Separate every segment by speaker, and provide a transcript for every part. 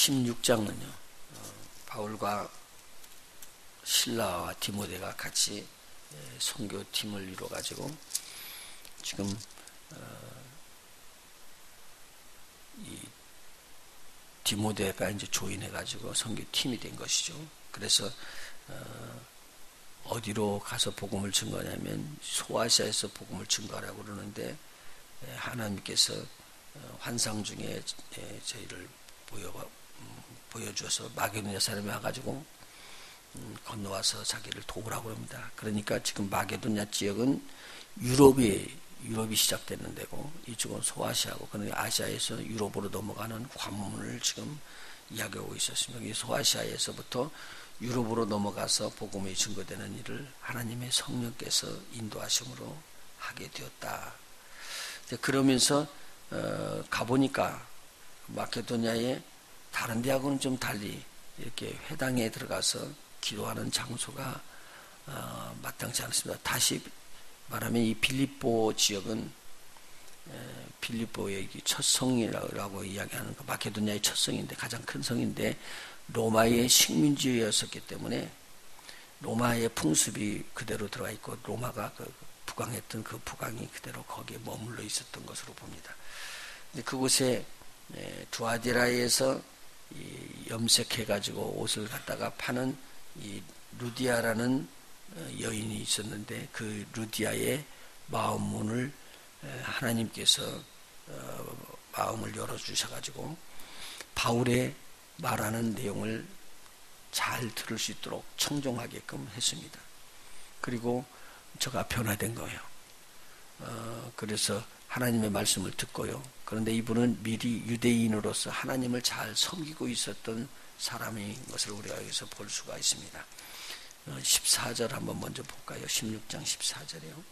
Speaker 1: 16장은요, 바울과 실라와 디모데가 같이 선교팀을 이뤄가지고 지금 이 디모데가 이제 조인해가지고 선교팀이 된 것이죠. 그래서 어디로 가서 복음을 증거하냐면 소아시아에서 복음을 증거하라고 그러는데 하나님께서 환상 중에 저희를 보여주어서 마게도냐 사람이 와가지고 건너와서 자기를 도우라고 합니다. 그러니까 지금 마게도냐 지역은 유럽이 시작되는 데고 이쪽은 소아시아고, 그러니까 아시아에서 유럽으로 넘어가는 관문을 지금 이야기하고 있었습니다. 이 소아시아에서부터 유럽으로 넘어가서 복음이 증거되는 일을 하나님의 성령께서 인도하심으로 하게 되었다. 그러면서 가보니까 마케도냐의 다른 데하고는 좀 달리 이렇게 회당에 들어가서 기도하는 장소가 마땅치 않습니다. 다시 말하면 이 빌립보 지역은 빌립보의 첫 성이라고 이야기하는 거, 마케도냐의 첫 성인데 가장 큰 성인데 로마의 식민지였었기 때문에 로마의 풍습이 그대로 들어가 있고 로마가 부강했던 그 부강이 그대로 거기에 머물러 있었던 것으로 봅니다. 근데 그곳에 두아디라에서 염색해가지고 옷을 갖다가 파는 이 루디아라는 여인이 있었는데 그 루디아의 마음문을 하나님께서 마음을 열어주셔가지고 바울의 말하는 내용을 잘 들을 수 있도록 청종하게끔 했습니다. 그리고 저가 변화된 거예요. 그래서 하나님의 말씀을 듣고요. 그런데 이분은 미리 유대인으로서 하나님을 잘 섬기고 있었던 사람인 것을 우리가 여기서 볼 수가 있습니다. 14절 한번 먼저 볼까요? 16장 14절이요.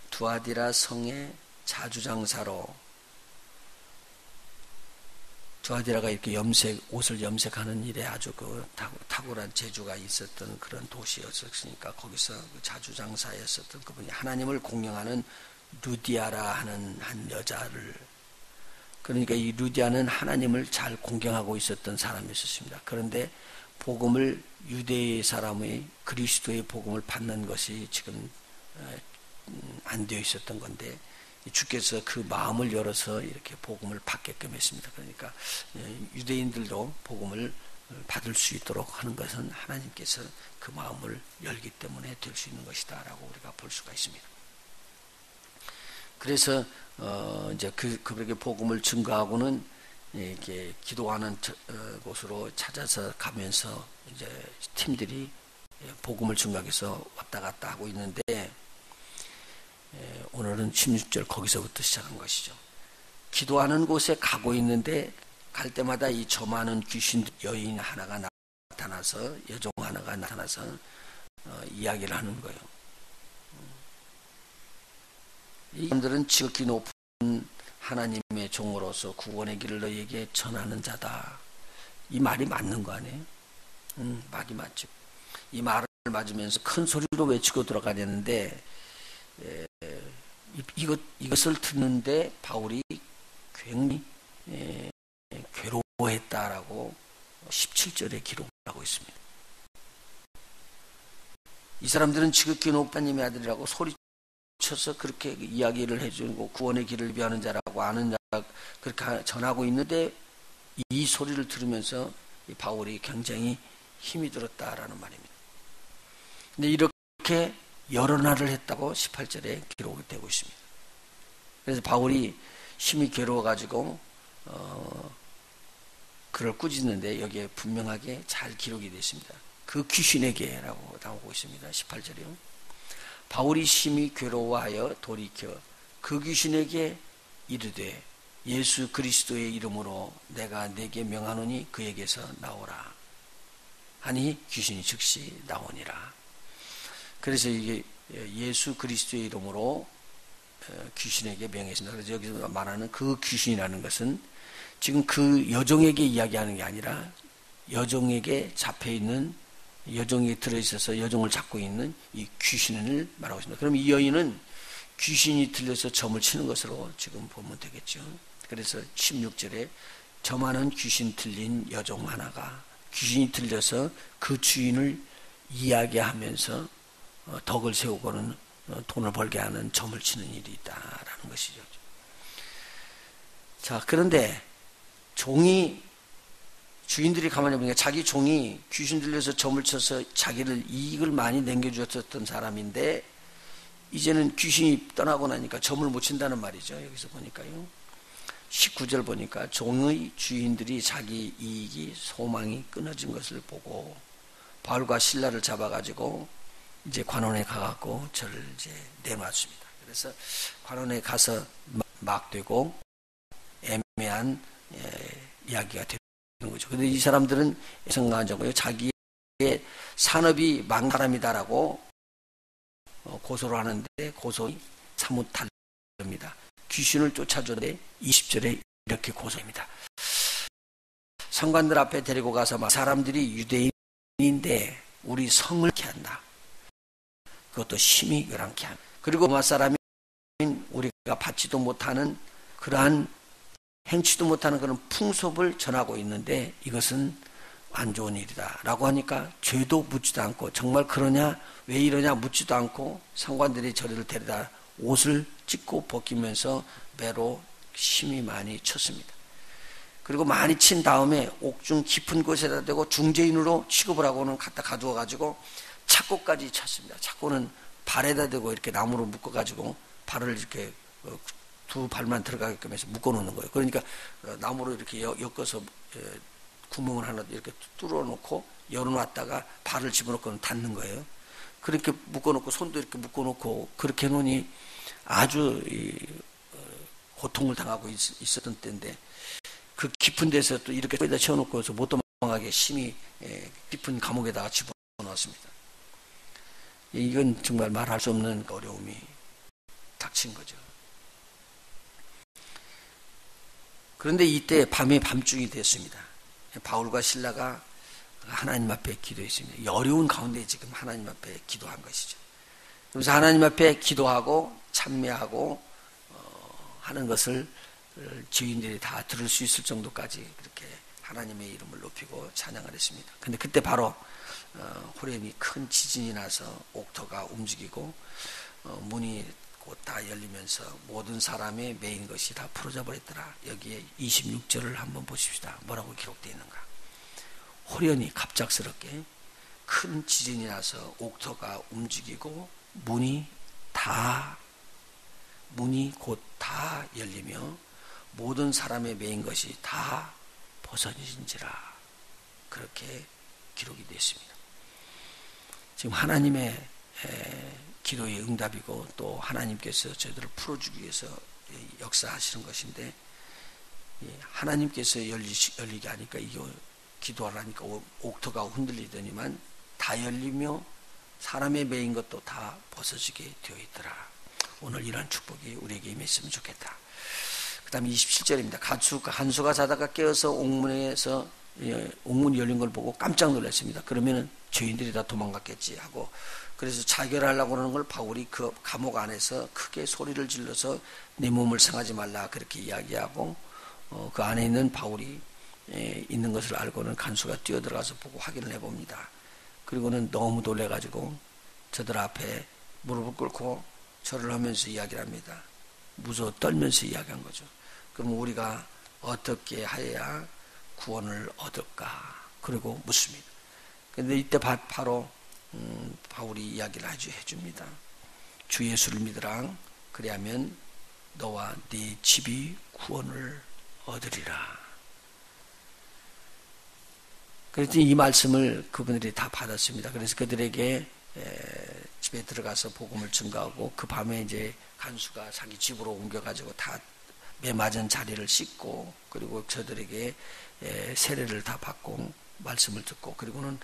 Speaker 1: 두아디라 성의 자주장사로, 두아디라가 이렇게 옷을 염색하는 일에 아주 탁월한 재주가 있었던 그런 도시였으니까 거기서 자주장사였었던 그분이 하나님을 공경하는 루디아라 하는 한 여자를, 그러니까 이 루디아는 하나님을 잘 공경하고 있었던 사람이었습니다. 그런데 복음을, 유대 사람의 그리스도의 복음을 받는 것이 지금 안 되어 있었던 건데 주께서 그 마음을 열어서 이렇게 복음을 받게끔 했습니다. 그러니까 유대인들도 복음을 받을 수 있도록 하는 것은 하나님께서 그 마음을 열기 때문에 될 수 있는 것이다 라고 우리가 볼 수가 있습니다. 그래서 이제 그에게 복음을 증거하고는 이렇게 기도하는 곳으로 찾아서 가면서 이제 팀들이 복음을 증거하기 위해서 왔다 갔다 하고 있는데 오늘은 16절 거기서부터 시작한 것이죠. 기도하는 곳에 가고 있는데 갈 때마다 이 점하는 귀신 여인 하나가 나타나서, 여종 하나가 나타나서 이야기를 하는 거예요. 이 사람들은 지극히 높은 하나님의 종으로서 구원의 길을 너희에게 전하는 자다. 이 말이 맞는 거 아니에요? 말이 맞죠. 이 말을 맞으면서 큰 소리로 외치고 들어가려는데 이것을 듣는데 바울이 굉장히 괴로워했다라고 17절에 기록을 하고 있습니다. 이 사람들은 지극히 높은 하나님의 아들이라고 소리쳐서 그렇게 이야기를 해주고 구원의 길을 비하는 자라고 아는 자 그렇게 전하고 있는데 이 소리를 들으면서 바울이 굉장히 힘이 들었다라는 말입니다. 근데 이렇게 여러 날을 했다고 18절에 기록이 되고 있습니다. 그래서 바울이 심히 괴로워가지고 그를 꾸짖는데 여기에 분명하게 잘 기록이 되어 있습니다. 그 귀신에게라고 나오고 있습니다. 18절이요. 바울이 심히 괴로워하여 돌이켜 그 귀신에게 이르되 예수 그리스도의 이름으로 내가 네게 명하노니 그에게서 나오라 하니 귀신이 즉시 나오니라. 그래서 이게 예수 그리스도의 이름으로 귀신에게 명했습니다. 그래서 여기서 말하는 그 귀신이라는 것은 지금 그 여종에게 이야기하는 게 아니라 여종에게 잡혀있는, 여종이 들어있어서 여종을 잡고 있는 이 귀신을 말하고 있습니다. 그럼 이 여인은 귀신이 들려서 점을 치는 것으로 지금 보면 되겠죠. 그래서 16절에 저만은 귀신 들린 여종 하나가 귀신이 들려서 그 주인을 이야기하면서 덕을 세우고는 돈을 벌게 하는 점을 치는 일이 있다라는 것이죠. 자, 그런데 주인들이 가만히 보니까 자기 종이 귀신 들려서 점을 쳐서 자기를 이익을 많이 남겨주었던 사람인데 이제는 귀신이 떠나고 나니까 점을 못 친다는 말이죠. 여기서 보니까요. 19절 보니까 종의 주인들이 자기 이익이 소망이 끊어진 것을 보고 바울과 실라를 잡아가지고 이제 관원에 가갖고 저를 이제 내놨습니다. 그래서 관원에 가서 막되고 애매한 이야기가 되는 거죠. 그런데 이 사람들은 생각하자고요. 자기의 산업이 망한 사람이다라고 고소를 하는데 고소이 사뭇 다릅니다. 귀신을 쫓아줬는데 20절에 이렇게 고소합니다. 상관들 앞에 데리고 가서 막 사람들이 유대인인데 우리 성을 이렇게 한다. 그것도 심히 요란케 한다. 그리고 로마 사람인 우리가 받지도 못하는 그러한 행치도 못하는 그런 풍습을 전하고 있는데 이것은 안 좋은 일이다 라고 하니까 죄도 묻지도 않고 정말 그러냐 왜 이러냐 묻지도 않고 상관들이 저를 데려다 옷을 찢고 벗기면서 매로 심히 많이 쳤습니다. 그리고 많이 친 다음에 옥중 깊은 곳에다 대고 중죄인으로 취급을 하고는 갖다 가두어 가지고 착고까지 쳤습니다. 착고는 발에다 대고 이렇게 나무로 묶어 가지고 발을 이렇게 두 발만 들어가게끔 해서 묶어 놓는 거예요. 그러니까 나무로 이렇게 엮어서 구멍을 하나 이렇게 뚫어 놓고 열어 놨다가 발을 집어넣고 닫는 거예요. 그렇게 묶어 놓고 손도 이렇게 묶어 놓고 그렇게 해놓으니 아주 고통을 당하고 있었던 때인데 그 깊은 데서 또 이렇게 거기다 채워놓고서 못 도망가게 심히 깊은 감옥에다가 집어넣었습니다. 이건 정말 말할 수 없는 어려움이 닥친 거죠. 그런데 이때 밤중이 됐습니다. 바울과 실라가 하나님 앞에 기도했습니다. 이 어려운 가운데 지금 하나님 앞에 기도한 것이죠. 그래서 하나님 앞에 기도하고 참매하고 하는 것을 지인들이 다 들을 수 있을 정도까지 그렇게 하나님의 이름을 높이고 찬양을 했습니다. 근데 그때 바로 호렘이 큰 지진이 나서 옥터가 움직이고 문이 곧 다 열리면서 모든 사람의 매인 것이 다 풀어져 버렸더라. 여기에 26절을 한번 보십시다. 뭐라고 기록되어 있는가. 호련히 갑작스럽게 큰 지진이 나서 옥터가 움직이고 문이 곧 다 열리며 모든 사람의 매인 것이 다 벗어진지라. 그렇게 기록이 됐습니다. 지금 하나님의 기도의 응답이고 또 하나님께서 저희들을 풀어주기 위해서 역사하시는 것인데 하나님께서 열리게 하니까 이게 기도하라니까 옥터가 흔들리더니만 다 열리며 사람의 매인 것도 다 벗어지게 되어 있더라. 오늘 이런 축복이 우리에게 임했으면 좋겠다. 그 다음에 27절입니다. 간수가 자다가 깨어서 옥문이 열린 걸 보고 깜짝 놀랐습니다. 그러면은 죄인들이 다 도망갔겠지 하고 그래서 자결하려고 하는 걸 바울이 그 감옥 안에서 크게 소리를 질러서 내 몸을 상하지 말라 그렇게 이야기하고 그 안에 있는 바울이 있는 것을 알고는 간수가 뛰어들어가서 보고 확인을 해봅니다. 그리고는 너무 놀래가지고 저들 앞에 무릎을 꿇고 절을 하면서 이야기를 합니다. 무서워 떨면서 이야기한 거죠. 그럼 우리가 어떻게 하여야 구원을 얻을까? 그리고 묻습니다. 그런데 이때 바로 바울이 이야기를 해줍니다. 주 예수를 믿으라. 그리하면 너와 네 집이 구원을 얻으리라. 그래서 이 말씀을 그분들이 다 받았습니다. 그래서 그들에게 집에 들어가서 복음을 증거하고 그 밤에 이제 간수가 자기 집으로 옮겨가지고 다 매맞은 자리를 씻고 그리고 저들에게 세례를 다 받고 말씀을 듣고 그리고는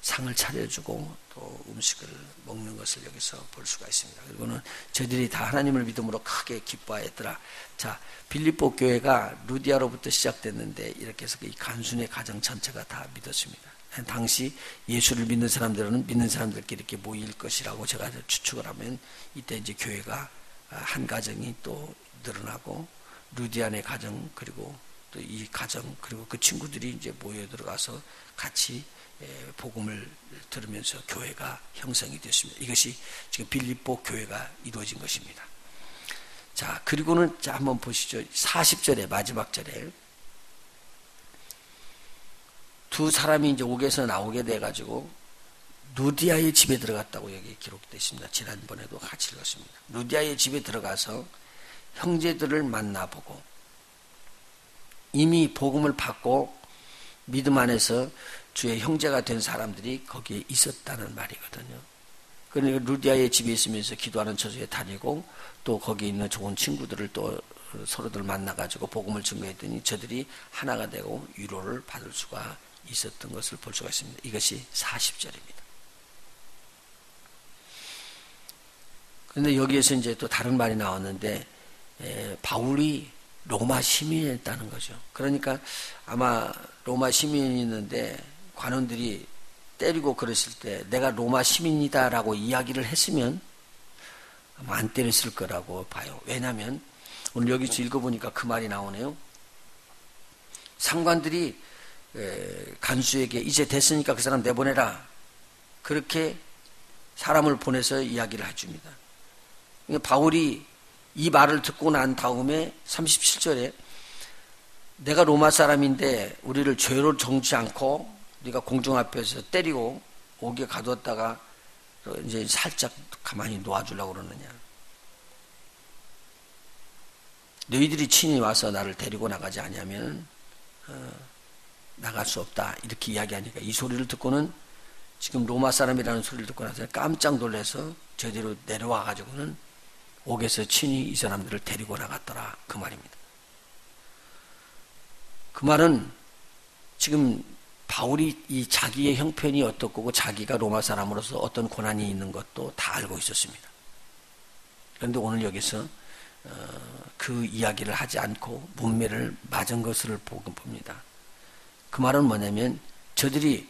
Speaker 1: 상을 차려주고 또 음식을 먹는 것을 여기서 볼 수가 있습니다. 그리고는 저들이 다 하나님을 믿음으로 크게 기뻐하였더라. 자, 빌립보 교회가 루디아로부터 시작됐는데 이렇게 해서 이 간순의 가정 전체가 다 믿었습니다. 당시 예수를 믿는 사람들은 믿는 사람들끼리 이렇게 모일 것이라고 제가 추측을 하면 이때 이제 교회가 한 가정이 또 늘어나고 루디안의 가정 그리고 또 이 가정 그리고 그 친구들이 이제 모여 들어가서 같이 복음을 들으면서 교회가 형성이 됐습니다. 이것이 지금 빌립보 교회가 이루어진 것입니다. 자, 그리고는 자, 한번 보시죠. 40절에 마지막 절에 두 사람이 이제 옥에서 나오게 돼가지고 루디아의 집에 들어갔다고 여기 기록되어 있습니다. 지난번에도 같이 읽었습니다. 루디아의 집에 들어가서 형제들을 만나보고 이미 복음을 받고 믿음 안에서 주의 형제가 된 사람들이 거기에 있었다는 말이거든요. 그러니까 루디아의 집에 있으면서 기도하는 처소에 다니고 또 거기 있는 좋은 친구들을 또 서로들 만나가지고 복음을 증거했더니 저들이 하나가 되고 위로를 받을 수가 있었던 것을 볼 수가 있습니다. 이것이 40절입니다. 그런데 여기에서 이제 또 다른 말이 나왔는데 바울이 로마 시민이었다는 거죠. 그러니까 아마 로마 시민이었는데 관원들이 때리고 그랬을 때 내가 로마 시민이다라고 이야기를 했으면 아마 안 때렸을 거라고 봐요. 왜냐하면 오늘 여기서 읽어보니까 그 말이 나오네요. 상관들이 간수에게 이제 됐으니까 그 사람 내보내라. 그렇게 사람을 보내서 이야기를 해줍니다. 바울이 이 말을 듣고 난 다음에 37절에 내가 로마 사람인데 우리를 죄로 정지 않고 네가 공중 앞에서 때리고 옥에 가두었다가 이제 살짝 가만히 놓아주려고 그러느냐. 너희들이 친히 와서 나를 데리고 나가지 않으면 나갈 수 없다. 이렇게 이야기하니까 이 소리를 듣고는 지금 로마 사람이라는 소리를 듣고 나서 깜짝 놀라서 저대로 내려와 가지고는 옥에서 친히 이 사람들을 데리고 나갔더라. 그 말입니다. 그 말은 지금 바울이 이 자기의 형편이 어떻고 자기가 로마 사람으로서 어떤 고난이 있는 것도 다 알고 있었습니다. 그런데 오늘 여기서 그 이야기를 하지 않고 문매를 맞은 것을 봅니다. 그 말은 뭐냐면 저들이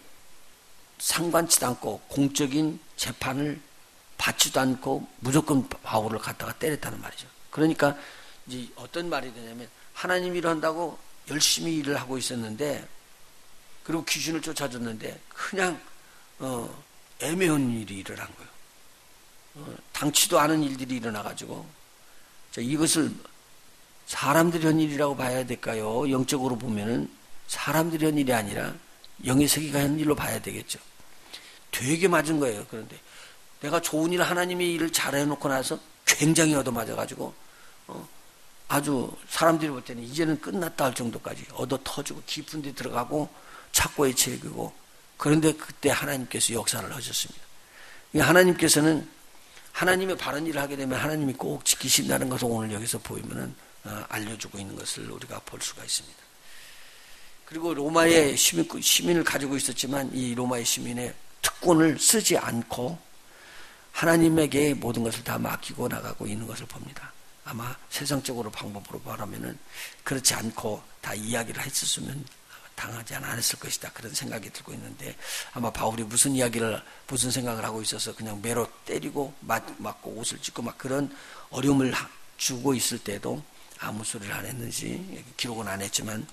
Speaker 1: 상관치도 않고 공적인 재판을 받지도 않고 무조건 바울을 갖다가 때렸다는 말이죠. 그러니까 이제 어떤 말이 되냐면 하나님 일을 한다고 열심히 일을 하고 있었는데 그리고 귀신을 쫓아줬는데 그냥 애매한 일이 일어난 거예요. 당치도 않은 일들이 일어나가지고 이것을 사람들이 한 일이라고 봐야 될까요? 영적으로 보면은 사람들이 한 일이 아니라 영의 세계가 한 일로 봐야 되겠죠. 되게 맞은 거예요. 그런데 내가 좋은 일 하나님의 일을 잘해놓고 나서 굉장히 얻어맞아가지고 아주 사람들이 볼 때는 이제는 끝났다 할 정도까지 얻어 터지고 깊은 데 들어가고 착고에 채기고 그런데 그때 하나님께서 역사를 하셨습니다. 하나님께서는 하나님의 바른 일을 하게 되면 하나님이 꼭 지키신다는 것을 오늘 여기서 보이면은 알려주고 있는 것을 우리가 볼 수가 있습니다. 그리고 로마의 시민을 가지고 있었지만 이 로마의 시민의 특권을 쓰지 않고 하나님에게 모든 것을 다 맡기고 나가고 있는 것을 봅니다. 아마 세상적으로 방법으로 말하면은 그렇지 않고 다 이야기를 했었으면 당하지 않았을 것이다. 그런 생각이 들고 있는데 아마 바울이 무슨 생각을 하고 있어서 그냥 매로 때리고 맞고 옷을 찢고 막 그런 어려움을 주고 있을 때도 아무 소리를 안 했는지 기록은 안 했지만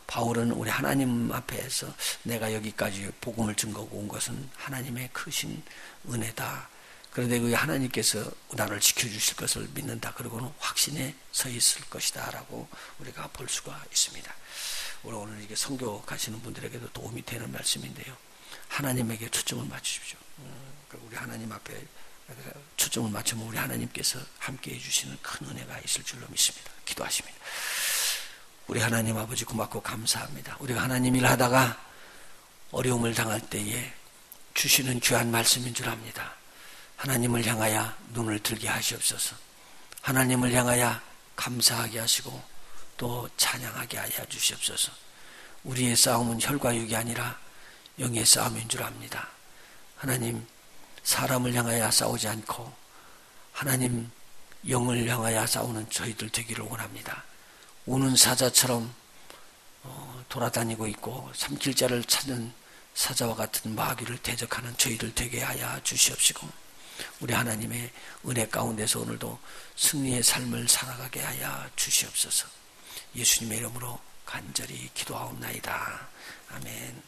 Speaker 1: 바울은 우리 하나님 앞에서 내가 여기까지 복음을 증거하고 온 것은 하나님의 크신 은혜다. 그런데 그 하나님께서 나를 지켜주실 것을 믿는다. 그리고는 확신에 서 있을 것이다. 라고 우리가 볼 수가 있습니다. 오늘 이게 선교 가시는 분들에게도 도움이 되는 말씀인데요. 하나님에게 초점을 맞추십시오. 우리 하나님 앞에 초점을 맞추면 우리 하나님께서 함께 해주시는 큰 은혜가 있을 줄로 믿습니다. 기도하십니다. 우리 하나님 아버지 고맙고 감사합니다. 우리가 하나님 일 하다가 어려움을 당할 때에 주시는 귀한 말씀인 줄 압니다. 하나님을 향하여 눈을 들게 하시옵소서. 하나님을 향하여 감사하게 하시고 또 찬양하게 하여 주시옵소서. 우리의 싸움은 혈과 육이 아니라 영의 싸움인 줄 압니다. 하나님, 사람을 향하여 싸우지 않고 하나님 영을 향하여 싸우는 저희들 되기를 원합니다. 우는 사자처럼 돌아다니고 있고 삼킬자를 찾는 사자와 같은 마귀를 대적하는 저희들 되게 하여 주시옵시고 우리 하나님의 은혜 가운데서 오늘도 승리의 삶을 살아가게 하여 주시옵소서. 예수님의 이름으로 간절히 기도하옵나이다. 아멘.